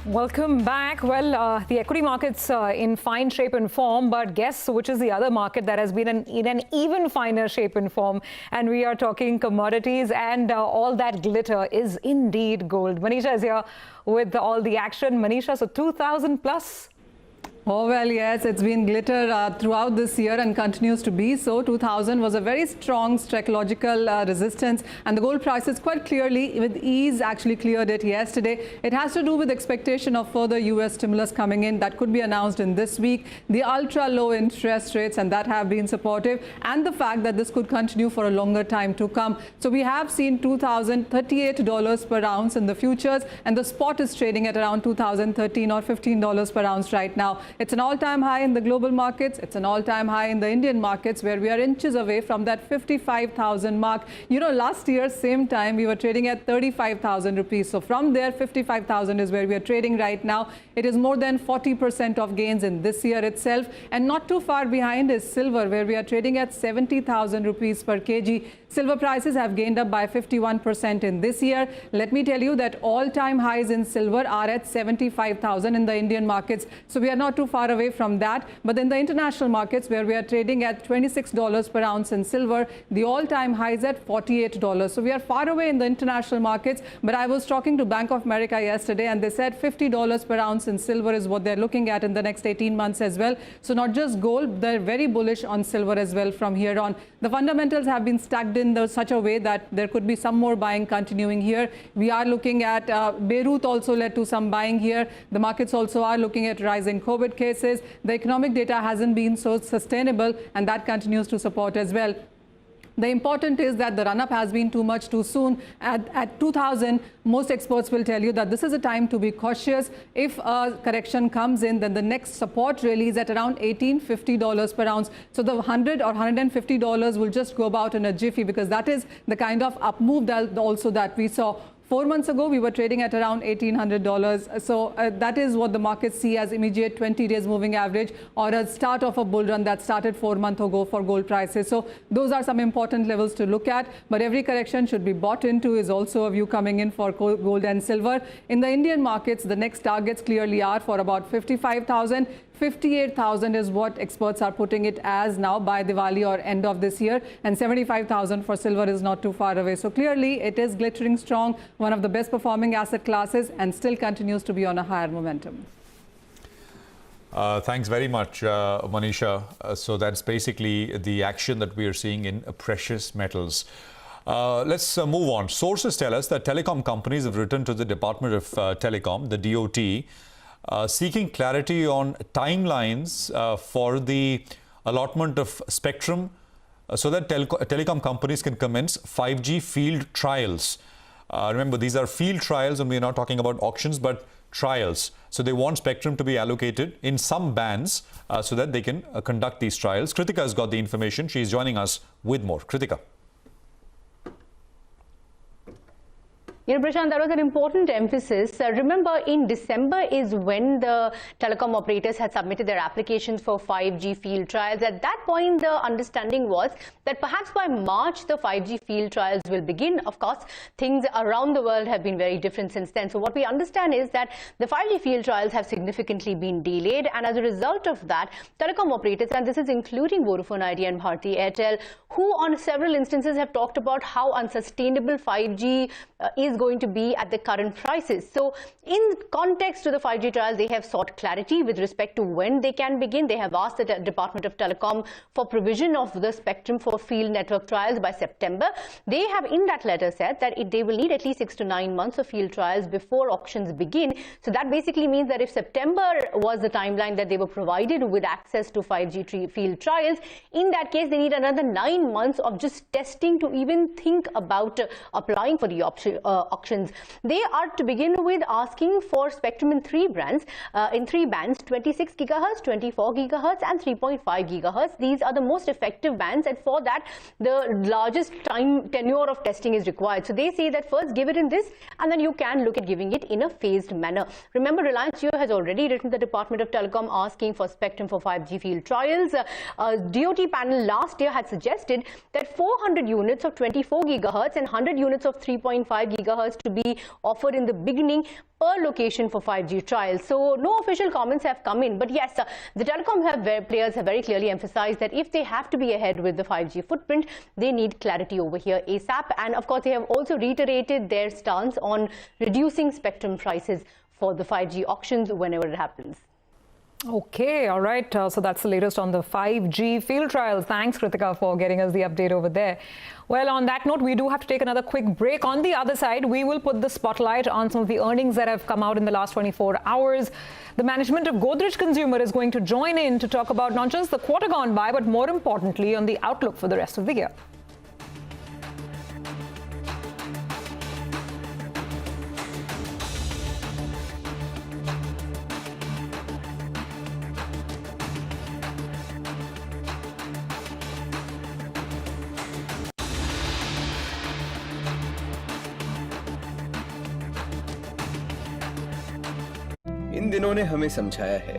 Welcome back. Well, the equity market's in fine shape and form, but guess which is the other market that has been in an even finer shape and form? And we are talking commodities, and all that glitter is indeed gold. Manisha is here with all the action. Manisha, so 2,000 plus? Oh, well, yes, it's been glitter throughout this year and continues to be so. 2000 was a very strong psychological resistance, and the gold prices quite clearly, with ease, actually cleared it yesterday. It has to do with expectation of further US stimulus coming in that could be announced in this week, the ultra low interest rates, and that have been supportive, and the fact that this could continue for a longer time to come. So we have seen $2,038 per ounce in the futures, and the spot is trading at around $2,013 or $15 per ounce right now. It's an all-time high in the global markets. It's an all-time high in the Indian markets, where we are inches away from that 55,000 mark. You know, last year, same time, we were trading at 35,000 rupees. So from there, 55,000 is where we are trading right now. It is more than 40% of gains in this year itself. And not too far behind is silver, where we are trading at 70,000 rupees per kg. Silver prices have gained up by 51% in this year. Let me tell you that all-time highs in silver are at 75,000 in the Indian markets. So we are not too far away from that. But in the international markets, where we are trading at $26 per ounce in silver, the all-time high is at $48. So we are far away in the international markets. But I was talking to Bank of America yesterday, and they said $50 per ounce in silver is what they're looking at in the next 18 months as well. So not just gold, they're very bullish on silver as well from here on. The fundamentals have been stacked in such a way that there could be some more buying continuing here. We are looking at Beirut also led to some buying here. The markets also are looking at rising COVID cases. The economic data hasn't been so sustainable, and that continues to support as well. The important is that the run-up has been too much too soon. At 2,000, most experts will tell you that this is a time to be cautious. If a correction comes in, then the next support really is at around $1,850 per ounce. So the $100 or $150 will just go about in a jiffy, because that is the kind of up move that we saw. 4 months ago, we were trading at around $1,800. So that is what the markets see as immediate 20 days moving average, or a start of a bull run that started 4 months ago for gold prices. So those are some important levels to look at. But every correction should be bought into is also a view coming in for gold and silver. In the Indian markets, the next targets clearly are for about 55,000. 58,000 is what experts are putting it as now by Diwali or end of this year, and 75,000 for silver is not too far away. So clearly it is glittering strong, one of the best performing asset classes, and still continues to be on a higher momentum. Thanks very much, Manisha. So that's basically the action that we are seeing in precious metals. Let's move on. Sources tell us that telecom companies have written to the Department of Telecom, the DOT, seeking clarity on timelines for the allotment of spectrum so that telecom companies can commence 5G field trials. Remember, these are field trials, and we're not talking about auctions, but trials. So they want spectrum to be allocated in some bands so that they can conduct these trials. Kritika has got the information. She's joining us with more. Kritika. You know, Prashant, that was an important emphasis. Remember, in December is when the telecom operators had submitted their applications for 5G field trials. At that point, the understanding was that perhaps by March, the 5G field trials will begin. Of course, things around the world have been very different since then. So what we understand is that the 5G field trials have significantly been delayed. And as a result of that, telecom operators, and this is including Vodafone Idea and Bharti Airtel, who on several instances have talked about how unsustainable 5G is going to be at the current prices. So in context to the 5G trials, they have sought clarity with respect to when they can begin. They have asked the Department of Telecom for provision of the spectrum for field network trials by September. They have in that letter said that they will need at least 6 to 9 months of field trials before auctions begin. So that basically means that if September was the timeline that they were provided with access to 5G field trials, in that case, they need another 9 months of just testing to even think about applying for the auctions. They are to begin with asking for spectrum in three bands, 26 gigahertz, 24 gigahertz, and 3.5 gigahertz. These are the most effective bands, and for that, the largest tenure of testing is required. So they say that first give it in this, and then you can look at giving it in a phased manner. Remember, Reliance Jio has already written the Department of Telecom asking for spectrum for 5G field trials. DOT panel last year had suggested that 400 units of 24 gigahertz and 100 units of 3.5 gigahertz gigahertz to be offered in the beginning per location for 5G trials. So no official comments have come in, but yes, the telecom players have very clearly emphasized that if they have to be ahead with the 5G footprint, they need clarity over here ASAP. And of course, they have also reiterated their stance on reducing spectrum prices for the 5G auctions whenever it happens. Okay, all right. So that's the latest on the 5G field trials. Thanks, Kritika, for getting us the update over there. Well, on that note, we do have to take another quick break. On the other side, we will put the spotlight on some of the earnings that have come out in the last 24 hours. The management of Godrej Consumer is going to join in to talk about not just the quarter gone by, but more importantly, on the outlook for the rest of the year. इन दिनों ने हमें समझाया है